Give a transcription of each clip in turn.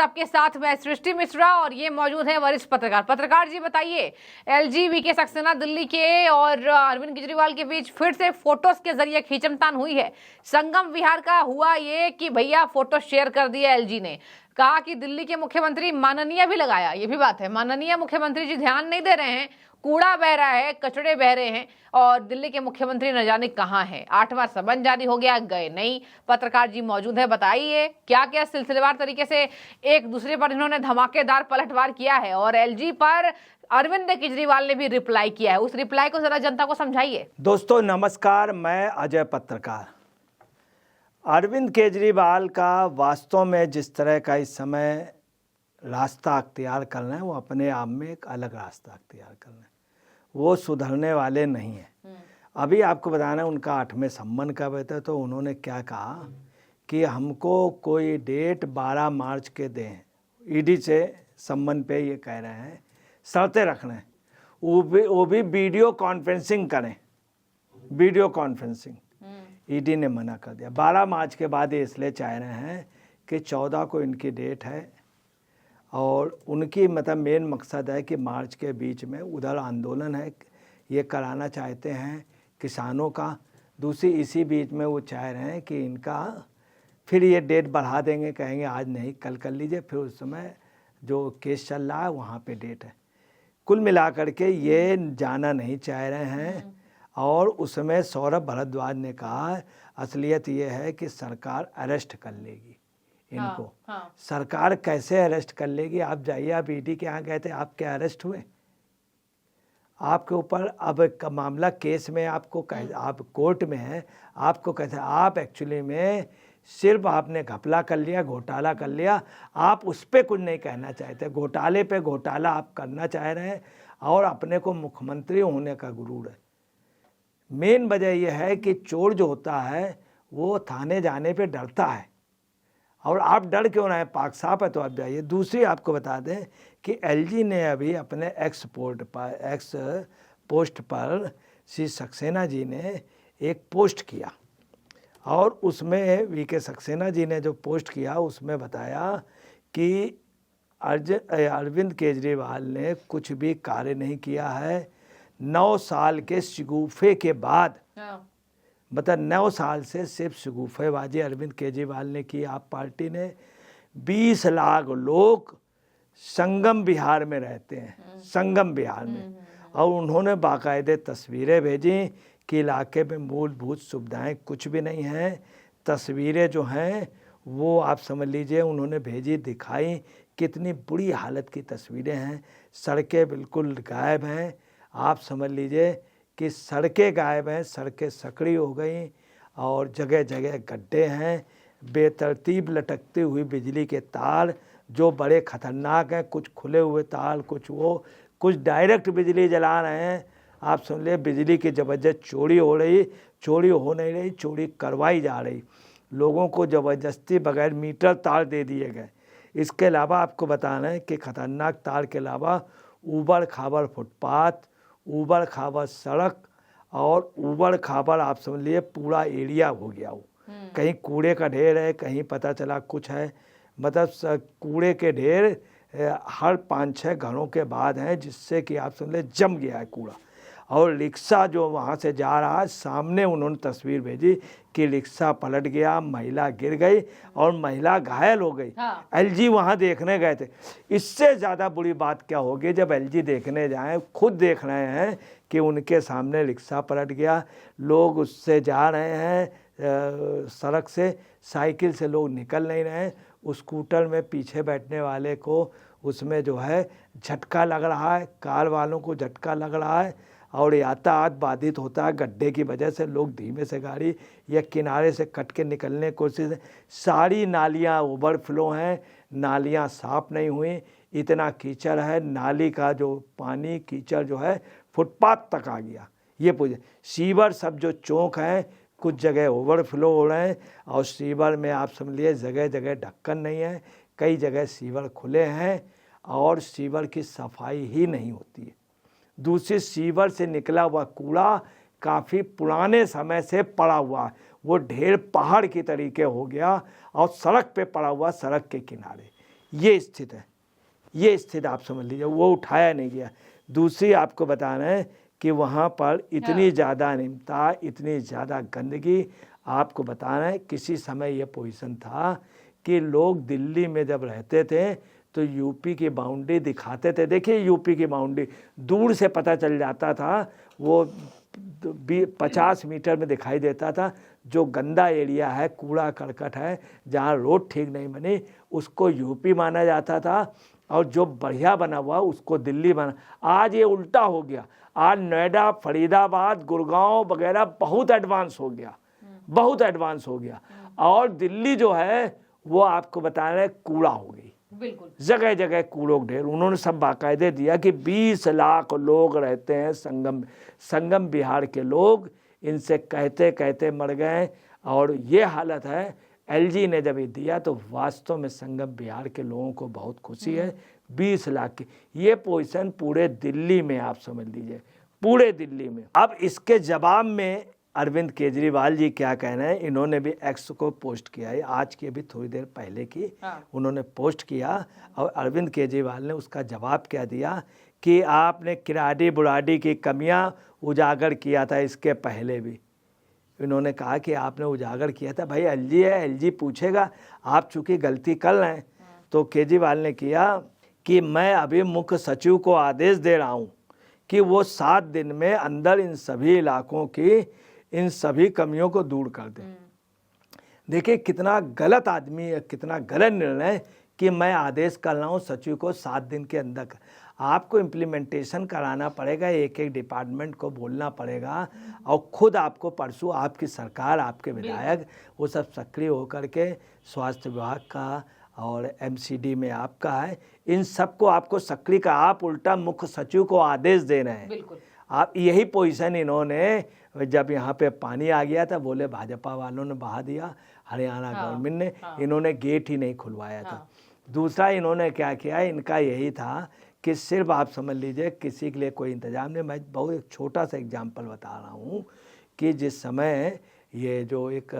आपके साथ मैं सृष्टि मिश्रा और ये मौजूद है वरिष्ठ पत्रकार जी बताइए, एलजी वीके सक्सेना दिल्ली के और अरविंद केजरीवाल के बीच फिर से फोटोज के जरिए खींचतान हुई है। संगम विहार का हुआ ये कि भैया फोटो शेयर कर दिया एलजी ने, कहा कि दिल्ली के मुख्यमंत्री माननीय भी लगाया, ये भी बात है, माननीय मुख्यमंत्री जी ध्यान नहीं दे रहे हैं, कूड़ा बह रहा है, कचड़े बह रहे हैं और दिल्ली के मुख्यमंत्री न जाने कहां है। 8वां समन जारी हो गया, गए नहीं। पत्रकार जी मौजूद है, बताइए क्या क्या सिलसिलेवार तरीके से एक दूसरे पर इन्होंने धमाकेदार पलटवार किया है और एलजी पर अरविंद केजरीवाल ने भी रिप्लाई किया है। उस रिप्लाई को जरा जनता को समझाइए। दोस्तों नमस्कार, मैं अजय पत्रकार। अरविंद केजरीवाल का वास्तव में जिस तरह का इस समय रास्ता अख्तियार कर रहे हैं, वो अपने आप में एक अलग रास्ता अख्तियार कर रहे हैं। वो सुधरने वाले नहीं हैं। अभी आपको बताना, उनका 8वें सम्मन का बैठा तो उन्होंने क्या कहा कि हमको कोई डेट 12 मार्च के दें। ईडी से सम्मन पे ये कह रहे हैं, शर्तें रख रहे हैं, वो भी वीडियो कॉन्फ्रेंसिंग करें। वीडियो कॉन्फ्रेंसिंग ईडी ने मना कर दिया। 12 मार्च के बाद ये इसलिए चाह रहे हैं कि 14 को इनकी डेट है और उनकी मतलब मेन मकसद है कि मार्च के बीच में उधर आंदोलन है, ये कराना चाहते हैं किसानों का। दूसरी इसी बीच में वो चाह रहे हैं कि इनका फिर ये डेट बढ़ा देंगे, कहेंगे आज नहीं कल कर लीजिए, फिर उस समय जो केस चल रहा है वहाँ पे डेट है। कुल मिलाकर के ये जाना नहीं चाह रहे हैं। और उसमें सौरभ भारद्वाज ने कहा असलियत ये है कि सरकार अरेस्ट कर लेगी इनको। हाँ। सरकार कैसे अरेस्ट कर लेगी? आप जाइए, आप ईडी के यहाँ गए थे, आप क्या अरेस्ट हुए? आपके ऊपर अब मामला केस में आपको आप कोर्ट में हैं, आपको कैसे, आप एक्चुअली में सिर्फ आपने घपला कर लिया, घोटाला कर लिया, आप उस पर कुछ नहीं कहना चाहते। घोटाले पे घोटाला आप करना चाह रहे हैं और अपने को मुख्यमंत्री होने का गुरूर है। मेन वजह यह है कि चोर जो होता है वो थाने जाने पे डरता है और आप डर क्यों रहे हैं? पाक साफ है तो आप जाइए। दूसरी आपको बता दें कि एलजी ने अभी अपने एक्स पोस्ट पर श्री सक्सेना जी ने एक पोस्ट किया और उसमें वीके सक्सेना जी ने जो पोस्ट किया उसमें बताया कि अरविंद केजरीवाल ने कुछ भी कार्य नहीं किया है। 9 साल के शगुफे के बाद, मतलब 9 साल से सिर्फ शगुफेबाजी अरविंद केजरीवाल ने की। आप पार्टी ने 20 लाख लोग संगम विहार में रहते हैं, संगम विहार में, और उन्होंने बाकायदे तस्वीरें भेजी कि इलाके में मूलभूत सुविधाएं कुछ भी नहीं हैं। तस्वीरें जो हैं वो आप समझ लीजिए उन्होंने भेजी, दिखाई, कितनी बुरी हालत की तस्वीरें हैं। सड़कें बिल्कुल गायब हैं। आप समझ लीजिए कि सड़कें गायब हैं, सड़कें सकड़ी हो गई और जगह जगह गड्ढे हैं। बेतरतीब लटकती हुई बिजली के तार जो बड़े ख़तरनाक हैं, कुछ खुले हुए तार, कुछ डायरेक्ट बिजली जला रहे हैं। आप सुन लिए, बिजली की ज़बरदस्त चोरी हो रही, चोरी हो नहीं रही, चोरी करवाई जा रही। लोगों को ज़बरदस्ती बगैर मीटर तार दे दिए गए। इसके अलावा आपको बताना है कि ख़तरनाक तार के अलावा ऊबड़ खाबड़ फुटपाथ, ऊबड़ खाबड़ सड़क और ऊबड़ खाबड़ आप समझ लिए पूरा एरिया हो गया वो। कहीं कूड़े का ढेर है, कहीं पता चला कुछ है, मतलब कूड़े के ढेर हर 5-6 घरों के बाद हैं, जिससे कि आप समझ लिए जम गया है कूड़ा। और रिक्शा जो वहाँ से जा रहा है, सामने उन्होंने तस्वीर भेजी कि रिक्शा पलट गया, महिला गिर गई और महिला घायल हो गई। हाँ। एलजी वहाँ देखने गए थे। इससे ज़्यादा बुरी बात क्या होगी जब एलजी देखने जाएं, खुद देख रहे हैं कि उनके सामने रिक्शा पलट गया, लोग उससे जा रहे हैं, सड़क से साइकिल से लोग निकल नहीं रहे हैं, स्कूटर में पीछे बैठने वाले को उसमें जो है झटका लग रहा है, कार वालों को झटका लग रहा है और यातायात बाधित होता है। गड्ढे की वजह से लोग धीमे से गाड़ी या किनारे से कट के निकलने की कोशिश। सारी नालियाँ ओवरफ्लो हैं, नालियाँ साफ़ नहीं हुई, इतना कीचड़ है। नाली का जो पानी कीचड़ जो है फुटपाथ तक आ गया। ये पूछे सीवर सब जो चौक हैं कुछ जगह ओवरफ्लो हो रहे हैं और सीवर में आप समझ लिए जगह जगह ढक्कन नहीं है, कई जगह सीवर खुले हैं और सीवर की सफाई ही नहीं होती है। दूसरी सीवर से निकला हुआ कूड़ा काफ़ी पुराने समय से पड़ा हुआ है, वो ढेर पहाड़ की तरीके हो गया और सड़क पे पड़ा हुआ, सड़क के किनारे। ये स्थिति है, ये स्थिति आप समझ लीजिए, वो उठाया नहीं गया। दूसरी आपको बताना है कि वहाँ पर इतनी ज़्यादा अनियमितता, इतनी ज़्यादा गंदगी, आपको बताना है किसी समय ये पोजीशन था कि लोग दिल्ली में जब रहते थे तो यूपी की बाउंड्री दिखाते थे। देखिए यूपी की बाउंड्री दूर से पता चल जाता था, वो 50 मीटर में दिखाई देता था। जो गंदा एरिया है, कूड़ा करकट है, जहाँ रोड ठीक नहीं बनी, उसको यूपी माना जाता था, और जो बढ़िया बना हुआ उसको दिल्ली बना। आज ये उल्टा हो गया। आज नोएडा, फरीदाबाद, गुड़गांव वगैरह बहुत एडवांस हो गया, बहुत एडवांस हो गया। और दिल्ली जो है वो आपको बता रहे कूड़ा हो गई, बिल्कुल जगह जगह कूड़ों ढेर। उन्होंने सब बाकायदे दिया कि 20 लाख लोग रहते हैं संगम बिहार के लोग, इनसे कहते कहते मर गए। और ये हालत है। एलजी ने जब ये दिया तो वास्तव में संगम बिहार के लोगों को बहुत खुशी है। 20 लाख की ये पोजीशन पूरे दिल्ली में, आप समझ लीजिए पूरे दिल्ली में। अब इसके जवाब में अरविंद केजरीवाल जी क्या कहना है, इन्होंने भी एक्स को पोस्ट किया है, आज की अभी थोड़ी देर पहले की उन्होंने पोस्ट किया। और अरविंद केजरीवाल ने उसका जवाब क्या दिया कि आपने किराड़ी बुराड़ी की कमियां उजागर किया था, इसके पहले भी इन्होंने कहा कि आपने उजागर किया था। भाई एलजी है, एलजी पूछेगा, आप चूंकि गलती कर रहे हैं। तो केजरीवाल ने किया कि मैं अभी मुख्य सचिव को आदेश दे रहा हूं कि वो 7 दिन में अंदर इन सभी इलाकों की इन सभी कमियों को दूर कर दे। देखिए कितना गलत आदमी है, कितना गलत निर्णय कि मैं आदेश कर रहा हूँ सचिव को 7 दिन के अंदर। आपको इम्प्लीमेंटेशन कराना पड़ेगा, एक एक डिपार्टमेंट को बोलना पड़ेगा, और खुद आपको परसों आपकी सरकार, आपके विधायक वो सब सक्रिय होकर के स्वास्थ्य विभाग का और एमसीडी में आपका है, इन सबको आपको सक्रिय का, आप उल्टा मुख्य सचिव को आदेश दे रहे हैं। बिल्कुल आप यही पोजीशन इन्होंने, जब यहाँ पे पानी आ गया था बोले भाजपा वालों ने बहा दिया, हरियाणा गवर्नमेंट ने, इन्होंने गेट ही नहीं खुलवाया था। दूसरा इन्होंने क्या किया, इनका यही था कि सिर्फ आप समझ लीजिए किसी के लिए कोई इंतजाम नहीं। मैं बहुत एक छोटा सा एग्जाम्पल बता रहा हूँ कि जिस समय ये जो एक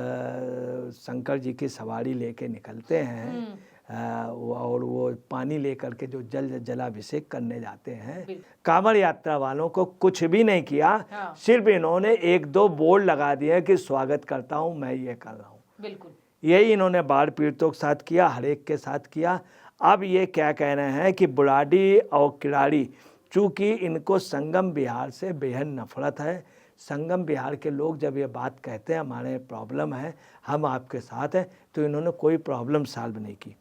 शंकर जी की सवारी लेके निकलते हैं और वो पानी लेकर के जो जलाभिषेक करने जाते हैं, कांवड़ यात्रा वालों को कुछ भी नहीं किया। सिर्फ इन्होंने 1-2 बोर्ड लगा दिए कि स्वागत करता हूँ, मैं ये कर रहा हूँ। बिल्कुल यही इन्होंने बाढ़ पीड़ितों के साथ किया, हर एक के साथ किया। अब ये क्या कहना है कि बुराड़ी और किराड़ी, चूँकि इनको संगम बिहार से बेहद नफरत है। संगम बिहार के लोग जब ये बात कहते हैं हमारे प्रॉब्लम है, हम आपके साथ हैं, तो इन्होंने कोई प्रॉब्लम सॉल्व नहीं की।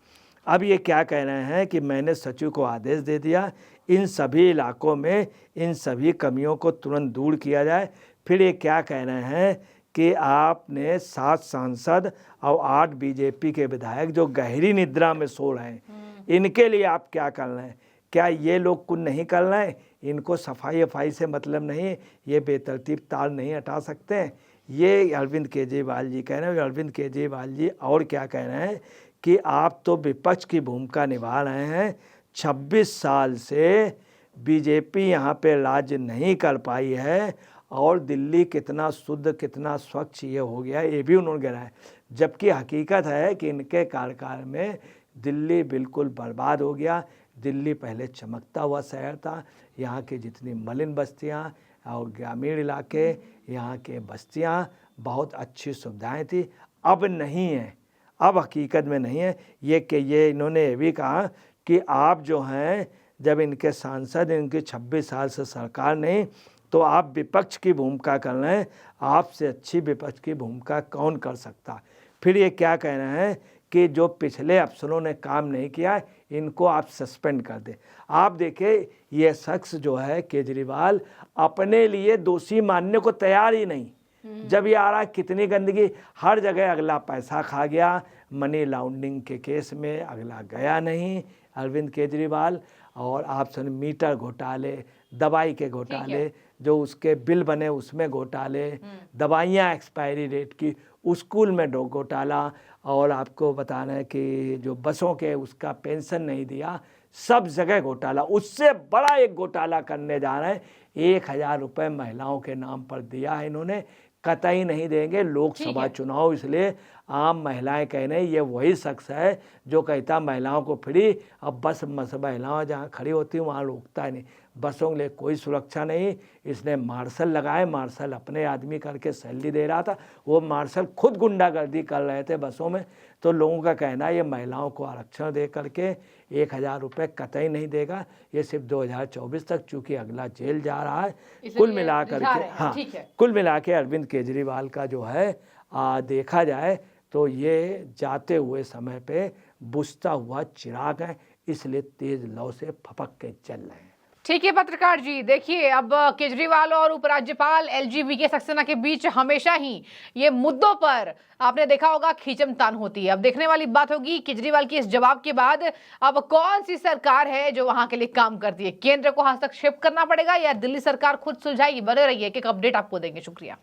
अब ये क्या कह रहे हैं कि मैंने सचिव को आदेश दे दिया इन सभी इलाकों में इन सभी कमियों को तुरंत दूर किया जाए। फिर ये क्या कह रहे हैं कि आपने 7 सांसद और 8 बीजेपी के विधायक जो गहरी निद्रा में सो रहे हैं, इनके लिए आप क्या कर रहे हैं? क्या ये लोग कुछ नहीं कर रहे हैं? इनको सफाई से मतलब नहीं, ये बेतरतीब तार नहीं हटा सकते हैं? ये अरविंद केजरीवाल जी कह रहे हैं। अरविंद केजरीवाल जी और क्या कह रहे हैं कि आप तो विपक्ष की भूमिका निभा रहे हैं। 26 साल से बीजेपी यहाँ पे राज्य नहीं कर पाई है, और दिल्ली कितना शुद्ध कितना स्वच्छ ये हो गया, ये भी उन्होंने कहा है। जबकि हकीकत है कि इनके कार्यकाल में दिल्ली बिल्कुल बर्बाद हो गया। दिल्ली पहले चमकता हुआ शहर था, यहाँ की जितनी मलिन बस्तियाँ और ग्रामीण इलाके, यहाँ के बस्तियाँ बहुत अच्छी सुविधाएं थी, अब नहीं है, अब हकीकत में नहीं है। ये इन्होंने ये भी कहा कि आप जो हैं, जब इनके सांसद इनकी 26 साल से सरकार नहीं, तो आप विपक्ष की भूमिका कर रहे हैं, आपसे अच्छी विपक्ष की भूमिका कौन कर सकता। फिर ये क्या कह रहे हैं कि जो पिछले अफसरों ने काम नहीं किया इनको आप सस्पेंड कर दें। आप देखें ये शख्स जो है केजरीवाल अपने लिए दोषी मानने को तैयार ही नहीं। जब ये आ रहा कितनी गंदगी, हर जगह अगला पैसा खा गया, मनी लॉन्ड्रिंग के केस में अगला गया नहीं अरविंद केजरीवाल। और आप सुन मीटर घोटाले, दवाई के घोटाले, जो उसके बिल बने उसमें घोटाले, दवाइयाँ एक्सपायरी डेट की, स्कूल में घोटाला, और आपको बताना है कि जो बसों के उसका पेंशन नहीं दिया, सब जगह घोटाला। उससे बड़ा एक घोटाला करने जा रहे हैं, 1000 रुपये महिलाओं के नाम पर दिया है इन्होंने, कतई नहीं देंगे। लोकसभा चुनाव इसलिए आम महिलाएं कह रही ये वही शख्स है जो कहता महिलाओं को फ्री, अब बस महिलाएं जहाँ खड़ी होती हैं वहाँ रोकता ही नहीं, बसों के लिए कोई सुरक्षा नहीं। इसने मार्शल लगाए, मार्शल अपने आदमी करके सैलरी दे रहा था, वो मार्शल खुद गुंडागर्दी कर रहे थे बसों में। तो लोगों का कहना है ये महिलाओं को आरक्षण दे करके 1000 रुपये कतई नहीं देगा, ये सिर्फ 2024 तक, चूँकि अगला जेल जा रहा है। कुल मिला करके हाँ, कुल मिला के अरविंद केजरीवाल का जो है देखा जाए तो ये जाते हुए समय पे बुझता हुआ चिराग है, इसलिए तेज लौ से फपक के चल रहे हैं। ठीक है पत्रकार जी, देखिए अब केजरीवाल और उपराज्यपाल एलजी सक्सेना के बीच हमेशा ही ये मुद्दों पर आपने देखा होगा खींचमतान होती है। अब देखने वाली बात होगी केजरीवाल के इस जवाब के बाद अब कौन सी सरकार है जो वहां के लिए काम करती है, केंद्र को हस्तक्षेप करना पड़ेगा या दिल्ली सरकार खुद सुलझाएगी। बने रहिए, एक अपडेट आपको देंगे। शुक्रिया।